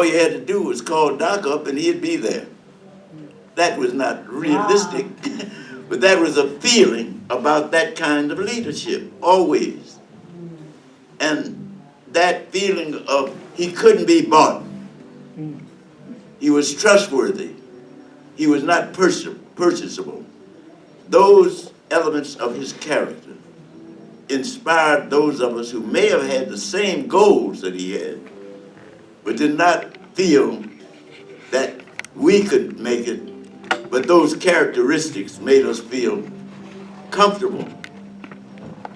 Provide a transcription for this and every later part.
all you had to do was call Doc up and he'd be there. That was not realistic, but that was a feeling about that kind of leadership, always. And that feeling of he couldn't be bought. He was trustworthy. He was not purchasable. Those elements of his character inspired those of us who may have had the same goals that he had, but did not feel that we could make it. But those characteristics made us feel comfortable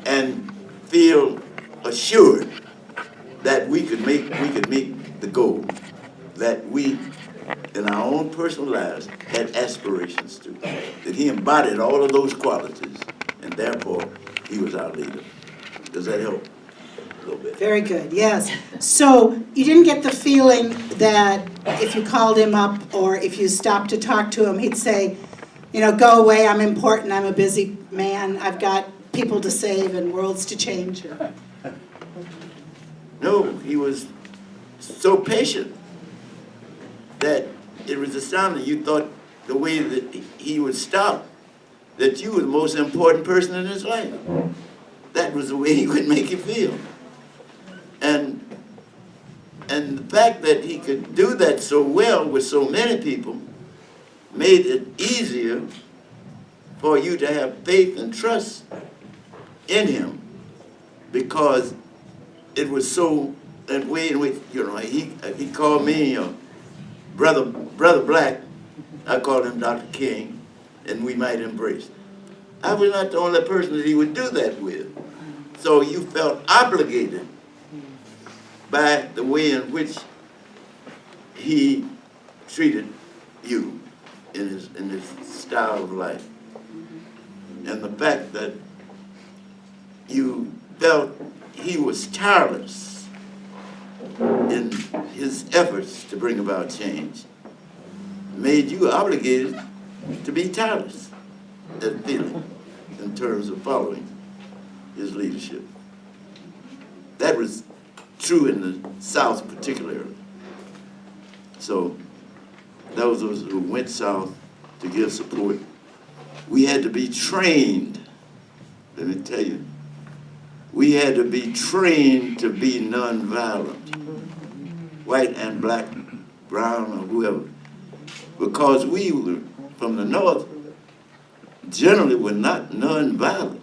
and feel assured that we could meet the goal that we, in our own personal lives, had aspirations to. That he embodied all of those qualities, and therefore he was our leader. Does that help a little bit? Very good, yes. So you didn't get the feeling that if you called him up or if you stopped to talk to him, he'd say, you know, go away, I'm important, I'm a busy man, I've got people to save and worlds to change. No, he was so patient that it was astounding. You thought the way that he would stop, that you were the most important person in his life. That was the way he would make you feel. And the fact that he could do that so well with so many people made it easier for you to have faith and trust in him, because it was so, that way in which, you know, he called me Brother Black, I called him Dr. King, and we might embrace. I was not the only person that he would do that with. So you felt obligated by the way in which he treated you in his style of life. And the fact that you felt he was tireless in his efforts to bring about change made you obligated to be tireless, that feeling, in terms of following his leadership. That was true in the South particularly. So those of us who went south to give support, we had to be trained, let me tell you, we had to be trained to be nonviolent, white and black, brown, or whoever, because we were from the North, generally were not nonviolent.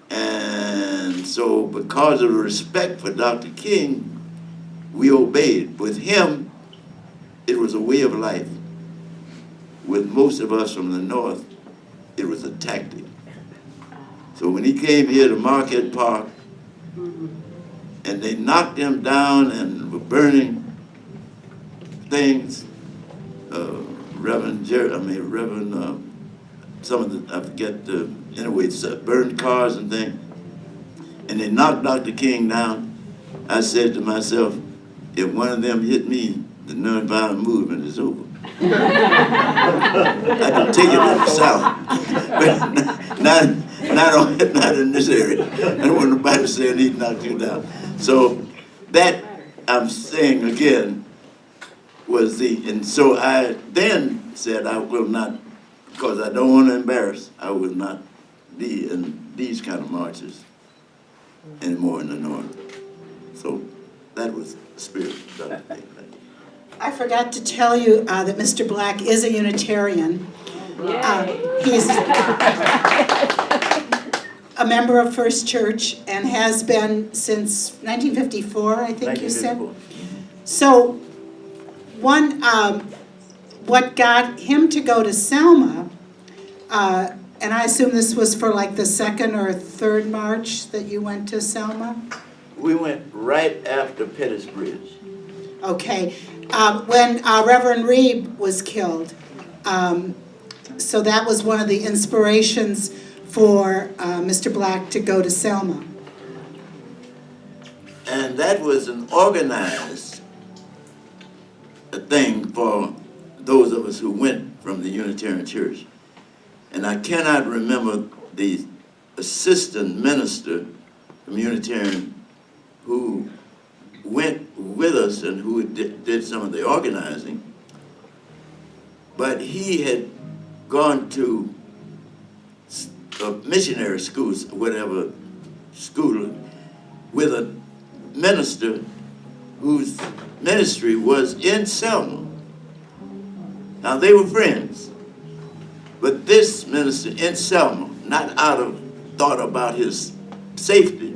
And so because of the respect for Dr. King, we obeyed. With him, it was a way of life. With most of us from the North, it was a tactic. So when he came here to Marquette Park, and they knocked him down and were burning things, some of the, I forget, anyway, burned cars and things, and they knocked Dr. King down, I said to myself, if one of them hit me, the nonviolent movement is over. I can take it in the South, but not in this area. I don't want nobody saying he knocked you down. So that, I'm saying again, was and so I then said I will not, because I don't want to embarrass, I will not be in these kind of marches anymore in the North. So that was the spirit of Dr. King. I forgot to tell you that Mr. Black is a Unitarian. He's a member of First Church and has been since 1954, I think you said. So what got him to go to Selma, and I assume this was for like the second or third march that you went to Selma? We went right after Pettus Bridge. Okay. When Reverend Reeb was killed, so that was one of the inspirations for Mr. Black to go to Selma. And that was an organized thing for those of us who went from the Unitarian Church. And I cannot remember the assistant minister from Unitarian who went with with us and who did some of the organizing, but he had gone to missionary schools, whatever school, with a minister whose ministry was in Selma. Now they were friends, but this minister in Selma, not out of thought about his safety,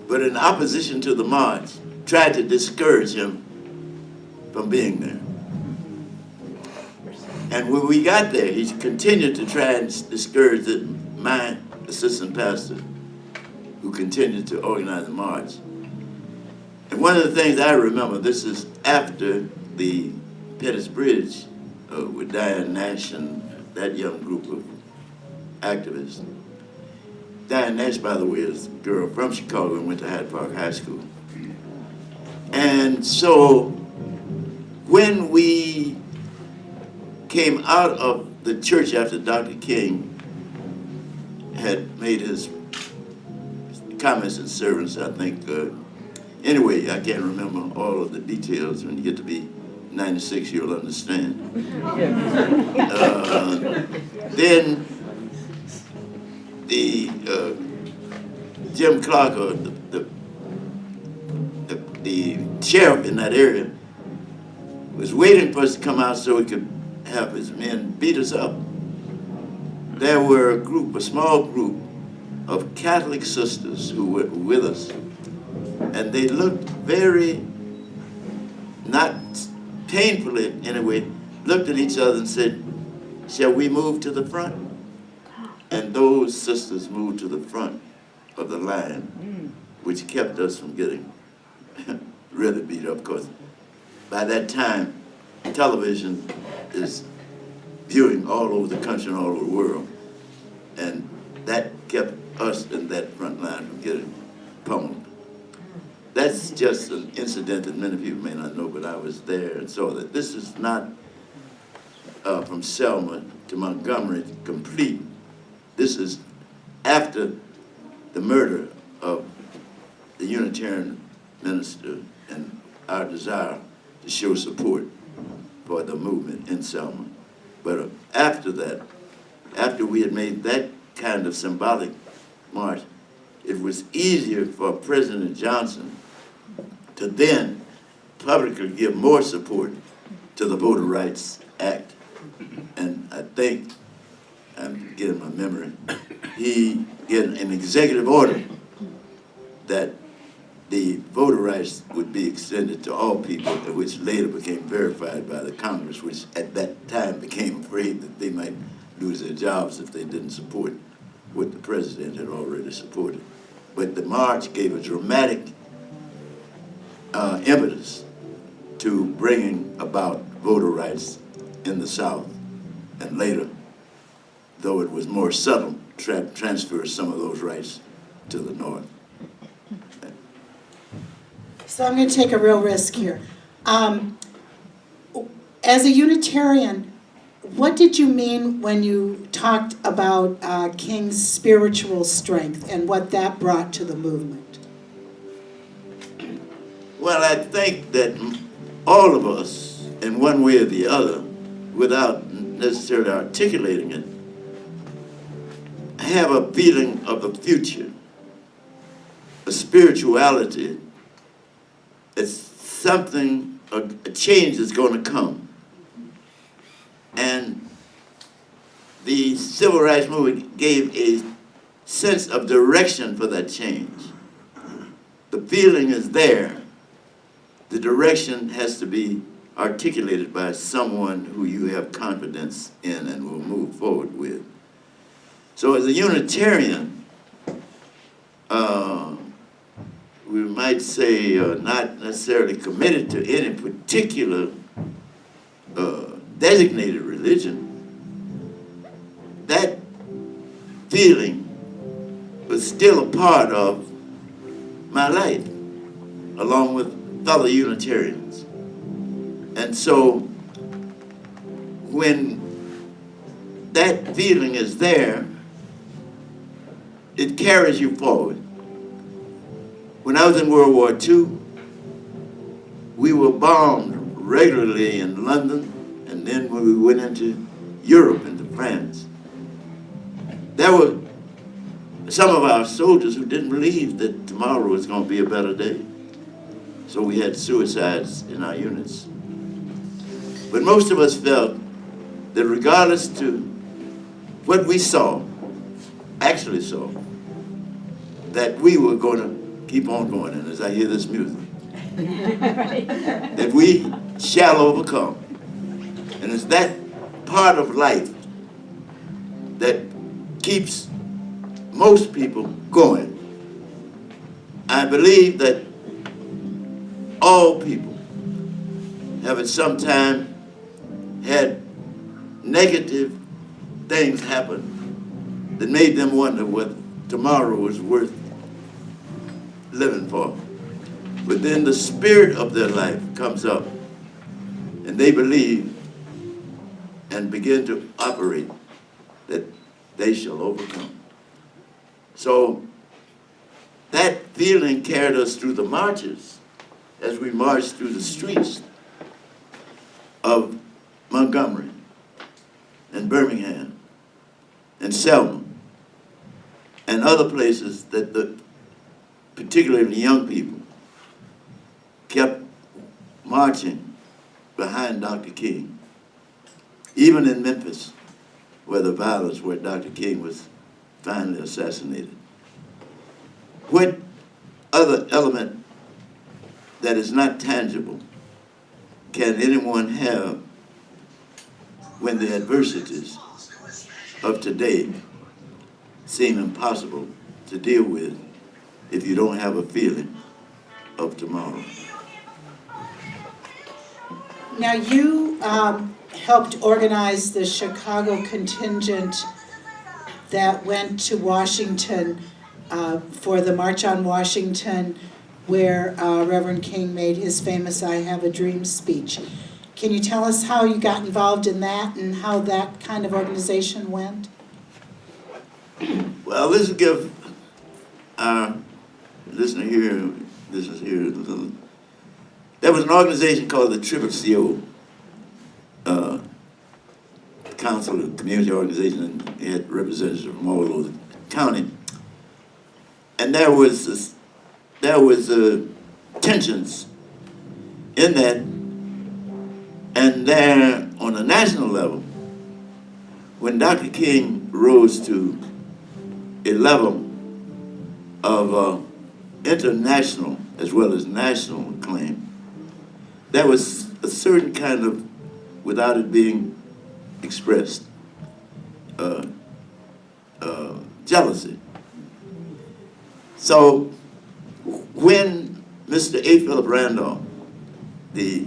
but in opposition to the march, tried to discourage him from being there. And when we got there, he continued to try and discourage my assistant pastor, who continued to organize the march. And one of the things I remember, this is after the Pettus Bridge with Diane Nash and that young group of activists. Diane Nash, by the way, is a girl from Chicago and went to Hyde Park High School. And so when we came out of the church after Dr. King had made his comments and sermons, I think, anyway, I can't remember all of the details. When you get to be 96, you'll understand. Then the Jim Clark, or the sheriff in that area, was waiting for us to come out so he could have his men beat us up. There were a small group of Catholic sisters who were with us, and they looked very, not painfully anyway, looked at each other and said, "Shall we move to the front?" And those sisters moved to the front of the line, which kept us from getting really beat up, because by that time, television is viewing all over the country and all over the world. And that kept us in that front line from getting pummeled. That's just an incident that many people may not know, but I was there and saw that. This is not from Selma to Montgomery complete. This is after the murder of the Unitarian minister and our desire to show support for the movement in Selma. But after that, after we had made that kind of symbolic march, it was easier for President Johnson to then publicly give more support to the Voter Rights Act. And I think, I'm getting my memory, he get an executive order that the voter rights would be extended to all people, which later became verified by the Congress, which at that time became afraid that they might lose their jobs if they didn't support what the president had already supported. But the march gave a dramatic impetus to bringing about voter rights in the South, and later, though it was more subtle, transfer some of those rights to the North. So I'm going to take a real risk here. As a Unitarian, what did you mean when you talked about King's spiritual strength and what that brought to the movement? Well, I think that all of us, in one way or the other, without necessarily articulating it, have a feeling of the future, a spirituality. It's something, a change is going to come. And the Civil Rights Movement gave a sense of direction for that change. The feeling is there. The direction has to be articulated by someone who you have confidence in and will move forward with. So as a Unitarian, we might say not necessarily committed to any particular designated religion, that feeling was still a part of my life, along with fellow Unitarians. And so when that feeling is there, it carries you forward. When I was in World War II, we were bombed regularly in London, and then when we went into Europe, into France, there were some of our soldiers who didn't believe that tomorrow was going to be a better day. So we had suicides in our units. But most of us felt that regardless to what we saw, actually saw, that we were going to keep on going. And as I hear this music, that we shall overcome. And it's that part of life that keeps most people going. I believe that all people have at some time had negative things happen that made them wonder what tomorrow was worth living for. But then the spirit of their life comes up and they believe and begin to operate that they shall overcome. So that feeling carried us through the marches as we marched through the streets of Montgomery and Birmingham and Selma and other places that particularly the young people kept marching behind Dr. King. Even in Memphis, where the violence, where Dr. King was finally assassinated. What other element that is not tangible can anyone have when the adversities of today seem impossible to deal with if you don't have a feeling of tomorrow? Now you helped organize the Chicago contingent that went to Washington for the March on Washington, where Reverend King made his famous "I Have a Dream" speech. Can you tell us how you got involved in that and how that kind of organization went? Well, let's give our listener here a little. There was an organization called the CCCO, Council of Community Organization, and it had representatives from all over the county. And there was tensions in that, and there on a national level, when Dr. King rose to a level of international as well as national acclaim, there was a certain kind of, without it being expressed, jealousy. So when Mr. A. Philip Randolph, the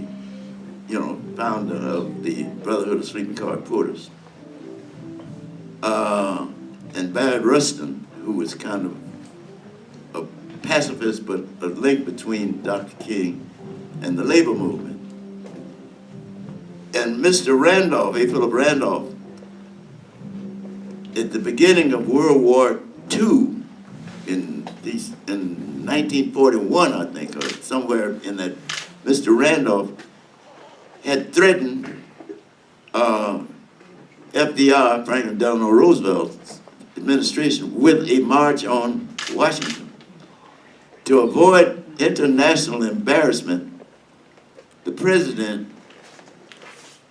founder of the Brotherhood of Sleeping Car Porters, and Barrett Rustin, who was kind of a pacifist but a link between Dr. King and the labor movement. And Mr. Randolph, A. Philip Randolph, at the beginning of World War II, in 1941, I think, or somewhere in that, Mr. Randolph had threatened FDR, Franklin Delano Roosevelt's administration, with a march on Washington. To avoid international embarrassment, the president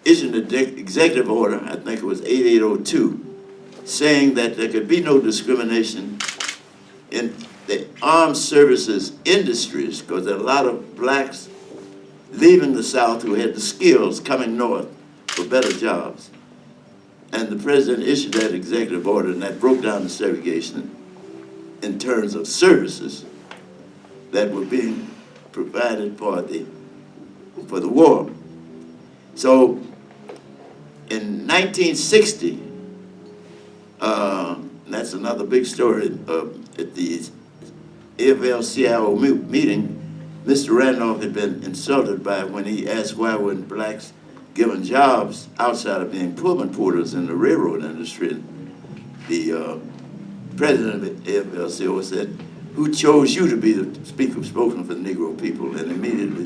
issued an executive order, I think it was 8802, saying that there could be no discrimination in the armed services industries, because there are a lot of blacks leaving the South who had the skills coming north for better jobs. And the president issued that executive order, and that broke down the segregation in terms of services that were being provided for the war. So in 1960, that's another big story, at the AFL-CIO meeting, Mr. Randolph had been insulted by when he asked why weren't blacks given jobs outside of being Pullman porters in the railroad industry. The president of the AFL-CIO said, "Who chose you to be the spokesman for the Negro people?" And immediately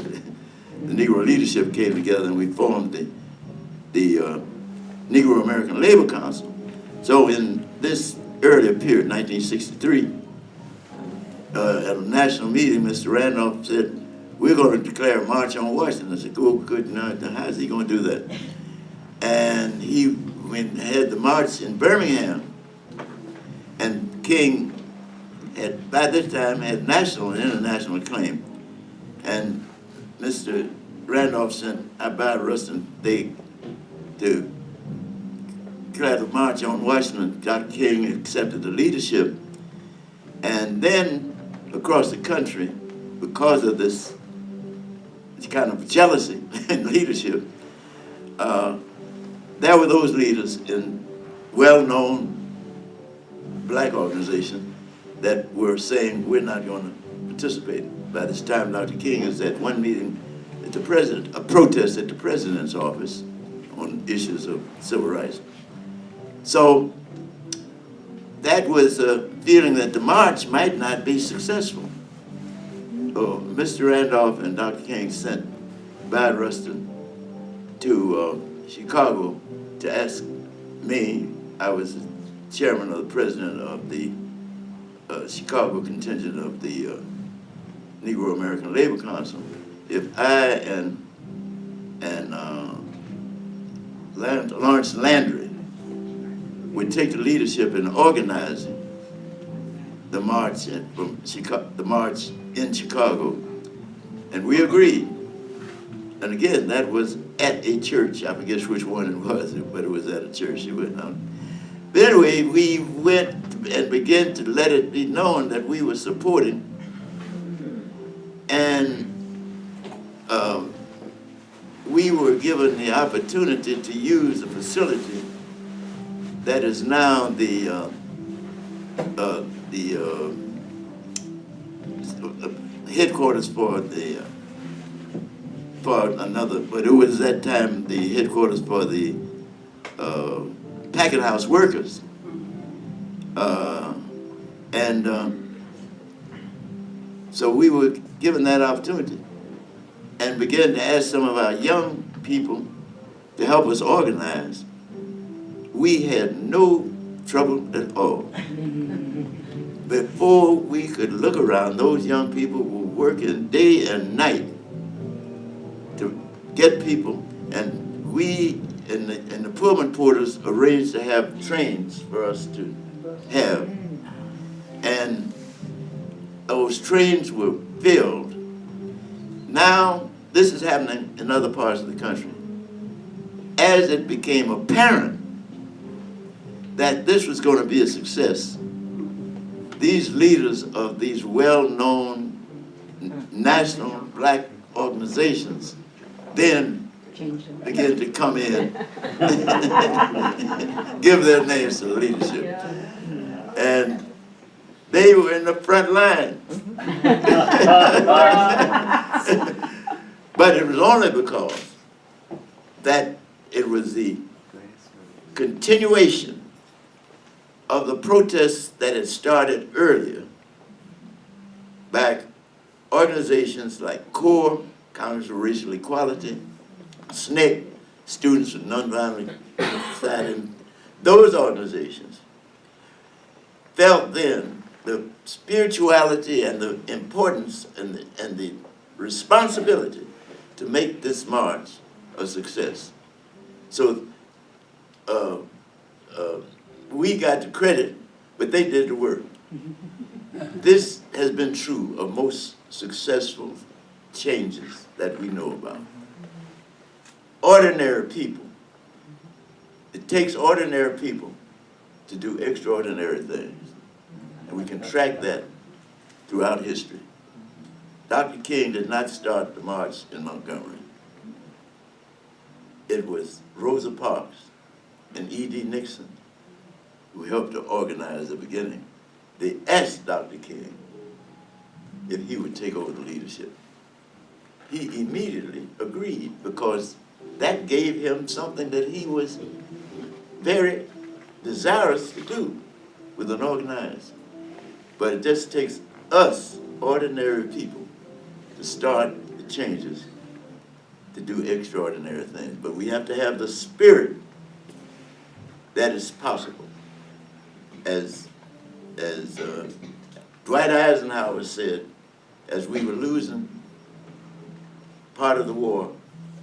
the Negro leadership came together and we formed the Negro American Labor Council. So in this earlier period, 1963, at a national meeting, Mr. Randolph said, we're going to declare a march on Washington. I said, oh, good, now, how's he going to do that? And he had the march in Birmingham, and King had, by this time, had national and international acclaim. And Mr. Randolph sent Abad Rustin to declare the march on Washington. Dr. King accepted the leadership. And then, across the country, because of this kind of jealousy in leadership, there were those leaders in well-known black organizations that were saying, we're not going to participate. By this time, Dr. King is at one meeting at the president, a protest at the president's office on issues of civil rights. So that was a feeling that the march might not be successful. So Mr. Randolph and Dr. King sent Bad Rustin to Chicago to ask me. I was the chairman of the president of the Chicago contingent of the Negro American Labor Council, if I and Lawrence Landry would take the leadership in organizing the march in Chicago, and we agreed. And again, that was at a church. I forget which one it was, but it was at a church. He went out. But anyway, we went and began to let it be known that we were supporting. And we were given the opportunity to use the facility that is now the headquarters for another, but it was at that time the headquarters for the packet house workers. So we were given that opportunity and began to ask some of our young people to help us organize. We had no trouble at all. Before we could look around, those young people were working day and night to get people, and we and the Pullman porters arranged to have trains for us to have. And those trains were filled. Now, this is happening in other parts of the country. As it became apparent that this was going to be a success, these leaders of these well-known national black organizations then began to come in, give their names to the leadership. And they were in the front line. But it was only because that it was the continuation of the protests that had started earlier by organizations like CORE, Congress for Racial Equality, SNCC, Students for Nonviolent Society. Those organizations felt then the spirituality and the importance and the responsibility to make this march a success. So we got the credit, but they did the work. This has been true of most successful changes that we know about. Ordinary people. It takes ordinary people to do extraordinary things. And we can track that throughout history. Dr. King did not start the march in Montgomery. It was Rosa Parks and E.D. Nixon who helped to organize the beginning. They asked Dr. King if he would take over the leadership. He immediately agreed because that gave him something that he was very desirous to do with an organized. But it just takes us, ordinary people, to start the changes to do extraordinary things, but we have to have the spirit that is possible. As Dwight Eisenhower said, as we were losing part of the war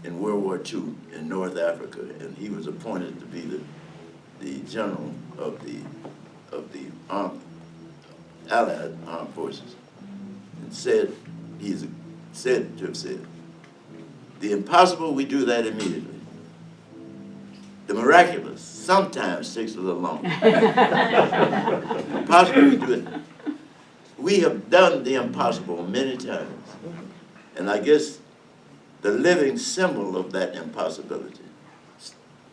in World War II in North Africa, and he was appointed to be the general of the Allied Armed Forces, and he's said to have said, the impossible, we do that immediately. The miraculous sometimes takes a little longer. Impossible, we do it. We have done the impossible many times. And I guess the living symbol of that impossibility,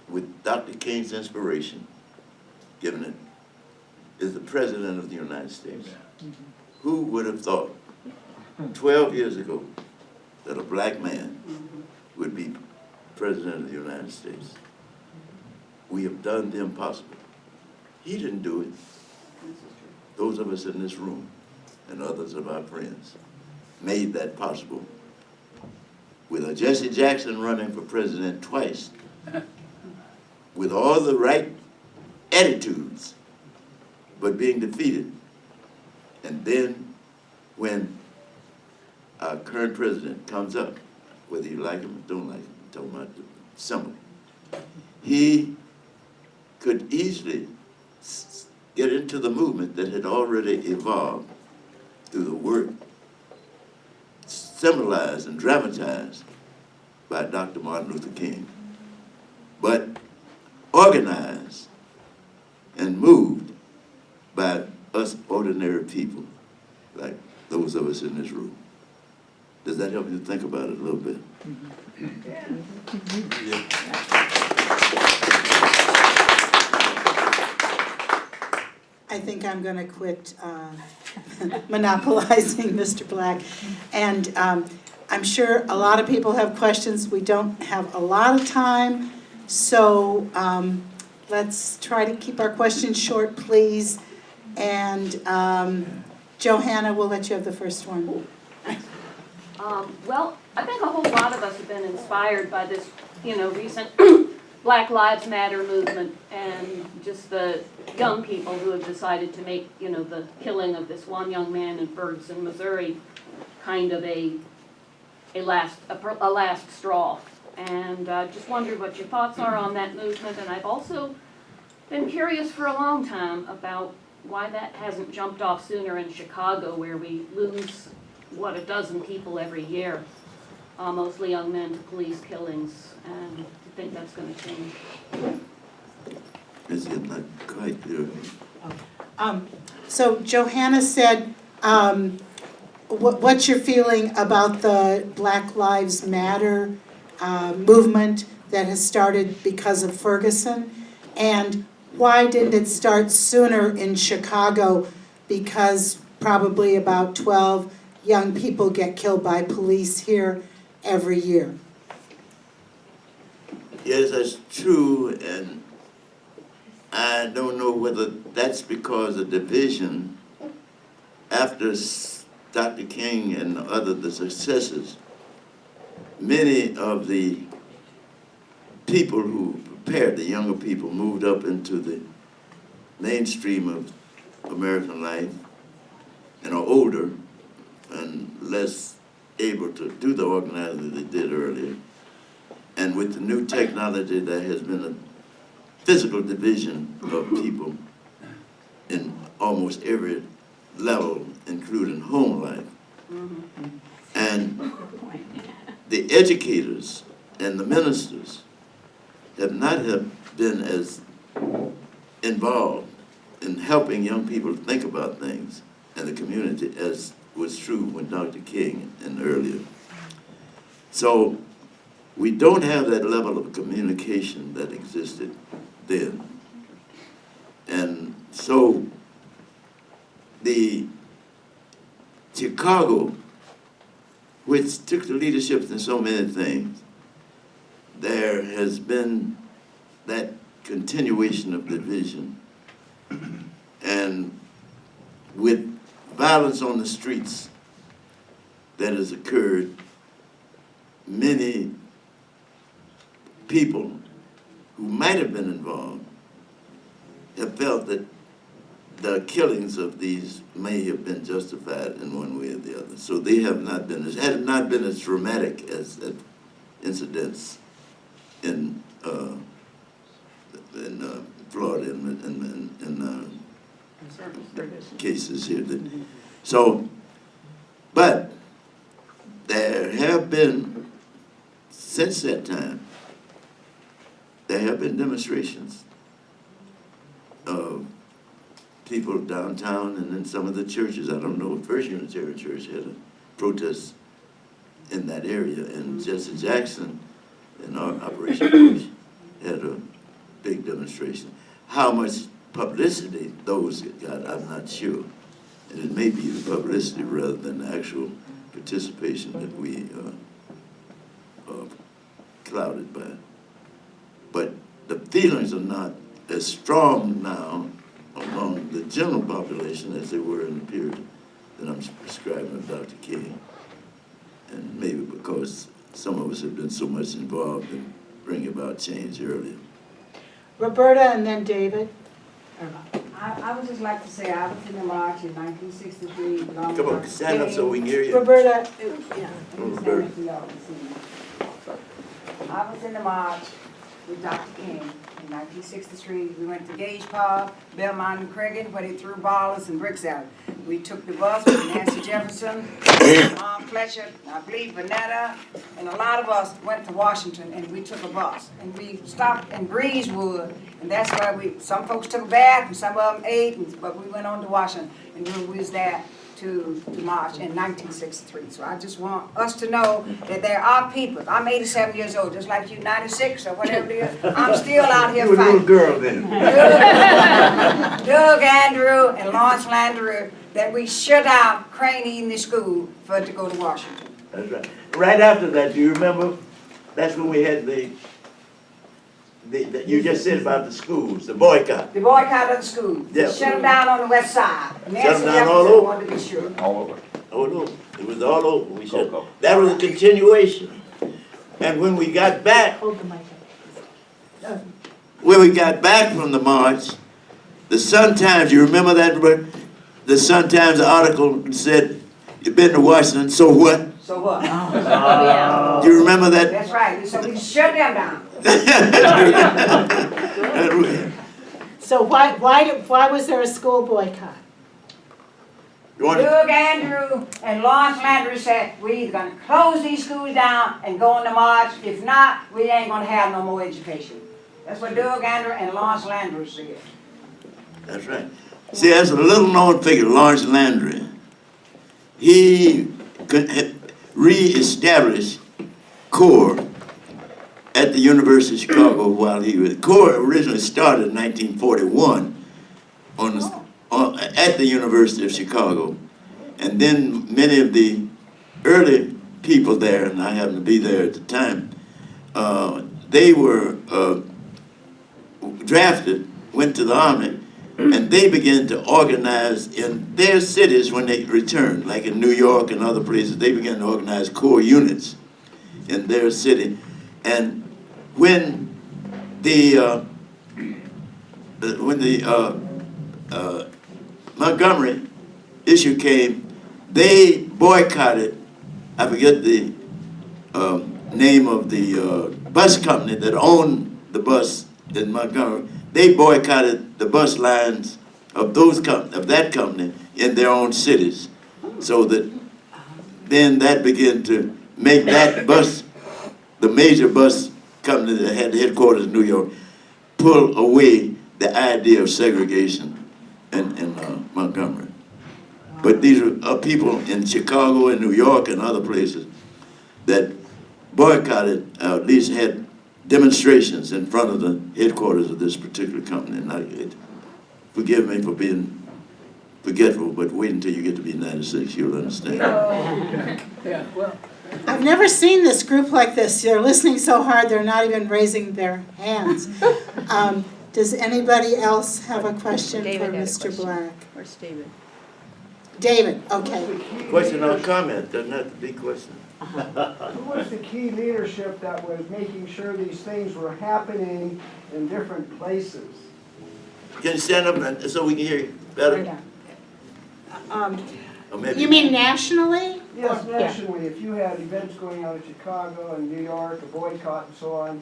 with Dr. King's inspiration, given it, is the President of the United States. Who would have thought 12 years ago that a black man would be President of the United States? We have done the impossible. He didn't do it. Those of us in this room and others of our friends made that possible. With a Jesse Jackson running for president twice, with all the right attitudes, but being defeated. And then when our current president comes up, whether you like him or don't like him, I'm talking about the symbol, he could easily get into the movement that had already evolved through the work symbolized and dramatized by Dr. Martin Luther King, but organized and moved by us ordinary people, like those of us in this room. Does that help you to think about it a little bit? Yeah. I think I'm going to quit monopolizing Mr. Black. And I'm sure a lot of people have questions. We don't have a lot of time, so let's try to keep our questions short, please. And Johanna, we'll let you have the first one. Well, I think a whole lot of us have been inspired by this, recent Black Lives Matter movement and just the young people who have decided to make, the killing of this one young man in Ferguson, Missouri, kind of a last straw. And just wondered what your thoughts are on that movement. And I've also been curious for a long time about why that hasn't jumped off sooner in Chicago, where we lose, a dozen people every year, mostly young men, to police killings. And I think that's going to change. Is it not quite clear? So Johanna said, what's your feeling about the Black Lives Matter movement that has started because of Ferguson? And why didn't it start sooner in Chicago? Because probably about 12 young people get killed by police here every year. Yes, that's true, and I don't know whether that's because of division after Dr. King and the successors. Many of the people who prepared, the younger people, moved up into the mainstream of American life and are older and less able to do the organizing that they did earlier. And with the new technology, there has been a physical division of people in almost every level, including home life. And the educators and the ministers have not been as involved in helping young people think about things in the community as was true when Dr. King and earlier. So we don't have that level of communication that existed then. And so the Chicago, which took the leadership in so many things, there has been that continuation of division. And with violence on the streets that has occurred, many people who might have been involved have felt that the killings of these may have been justified in one way or the other. So they have not been, it has not been as dramatic as incidents in Florida and cases here. So, but there have been, since that time, there have been demonstrations of people downtown and in some of the churches. I don't know, First Unitarian Church had a protest in that area, and Jesse Jackson and our Operation Push had a big demonstration. How much publicity those got, I'm not sure. And it may be the publicity rather than the actual participation that we are clouded by. But the feelings are not as strong now among the general population as they were in the period that I'm describing of Dr. King. And maybe because some of us have been so much involved in bringing about change earlier. Roberta and then David. I would just like to say I was in the march in 1963. Come on, stand up so we can hear you. Roberta, yeah. I was in the march with Dr. King in 1963. We went to Gage Park, Belmont and Craigan, where they threw ballers and bricks out. We took the bus with Nancy Jefferson, Mom Fletcher, I believe Vanetta, and a lot of us went to Washington, and we took a bus. And we stopped in Breezewood, and that's where some folks took a bath, and some of them ate, but we went on to Washington, and we was there to march in 1963. So I just want us to know that there are people. I'm 87 years old, just like you, 96 or whatever it is. I'm still out here You were a little fighting. girl then. Doug Andrew and Lawrence Landry, that we shut out Crane Evening School for it to go to Washington. That's right. Right after that, do you remember? That's when we had the you just said about the schools, the boycott. The boycott of the school. Yeah. Shut them down on the west side. Nancy them down all Jefferson over? wanted to be sure. All over. Oh no, it was all over. We said Go. that was a continuation. And when we got back, Hold the mic up. when we got back from the march, the Sun-Times, you remember that, Robert? The Sun-Times article said, "You've been to Washington, so what?" So what? Do you remember that? That's right. So we shut them down. So why was there a school boycott? You want to- Doug Andrew and Lawrence Landry said, we're either gonna close these schools down and go on the march. If not, we ain't gonna have no more education. That's what Doug Andrew and Lawrence Landry said. That's right. See, there's a little-known figure, Lawrence Landry. He re-established CORE at the University of Chicago while he was. CORE originally started in 1941 at the University of Chicago. And then many of the early people there, and I happened to be there at the time, they were drafted, went to the Army, and they began to organize in their cities when they returned, like in New York and other places. They began to organize core units in their city. And when the Montgomery issue came, they boycotted, I forget the name of the bus company that owned the bus in Montgomery. They boycotted the bus lines of that company in their own cities, so that then that began to make that bus, the major bus company that had headquarters in New York, pull away the idea of segregation in Montgomery. But these are people in Chicago and New York and other places that boycotted, at least had demonstrations in front of the headquarters of this particular company. And forgive me for being forgetful, but wait until you get to be 96, you'll understand. Yeah, well, I've never seen this group like this. They're listening so hard, they're not even raising their hands. Does anybody else have a question David for had a Mr. question. Black? Where's David? David, okay. Question or comment, doesn't have to be question. Who was the key leadership that was making sure these things were happening in different places? Can you stand up and, so we can hear you better? Or maybe- You mean nationally? Yes, nationally, if you had events going on in Chicago and New York, a boycott and so on,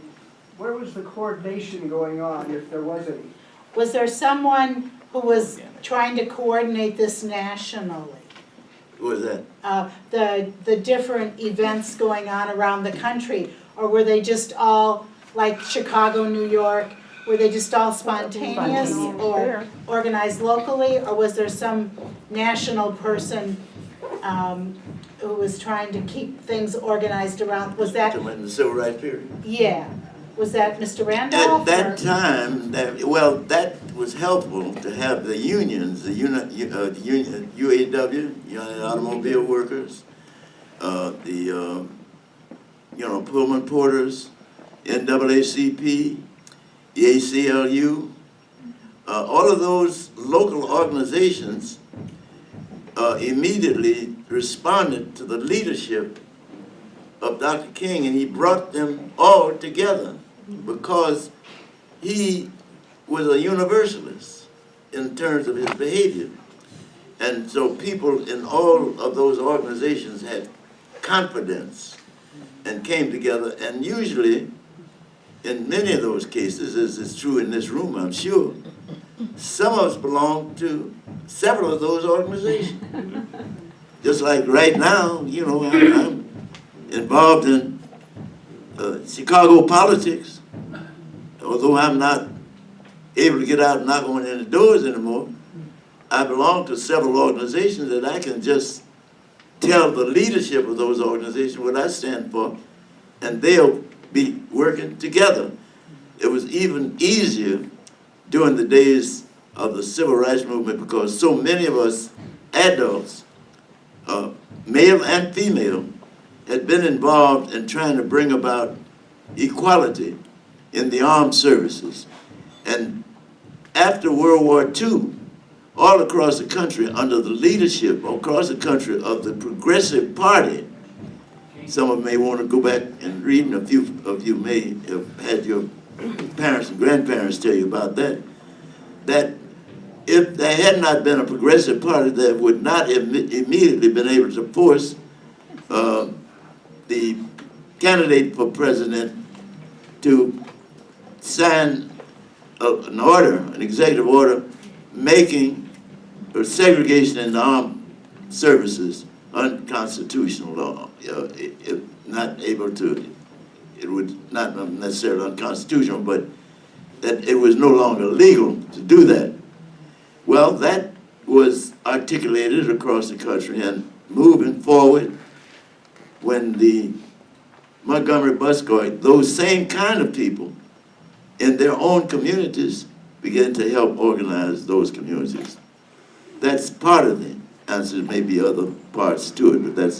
where was the coordination going on, if there was any? Was there someone who was trying to coordinate this nationally? What was that? The different events going on around the country? Or were they just all, like Chicago, New York, were they just all spontaneous or organized locally? Or was there some national person who was trying to keep things organized around, was that, In the civil rights period. yeah, was that Mr. Randolph? At that or- time, that was helpful to have the unions, the union, UAW, United Automobile Workers, Pullman Porters, NAACP, the ACLU, all of those local organizations immediately responded to the leadership of Dr. King, and he brought them all together because he was a universalist in terms of his behavior. And so people in all of those organizations had confidence and came together, and usually, in many of those cases, as is true in this room, I'm sure, some of us belong to several of those organizations. Just like right now, you know, I'm involved in Chicago politics, although I'm not able to get out and knock on any doors anymore. I belong to several organizations that I can just tell the leadership of those organizations what I stand for, and they'll be working together. It was even easier during the days of the civil rights movement because so many of us adults, male and female, had been involved in trying to bring about equality in the armed services. And after World War II, all across the country, under the leadership across the country of the Progressive Party, some of you may want to go back and read, and a few of you may have had your parents and grandparents tell you about that, that if there had not been a Progressive Party, that would not have immediately been able to force the candidate for president to sign an order, an executive order, making segregation in the armed services unconstitutional law. If not able to, it would not necessarily unconstitutional, but that it was no longer legal to do that. Well, that was articulated across the country, and moving forward, when the Montgomery bus guard, those same kind of people in their own communities began to help organize those communities. That's part of the answer. There may be other parts to it, but that's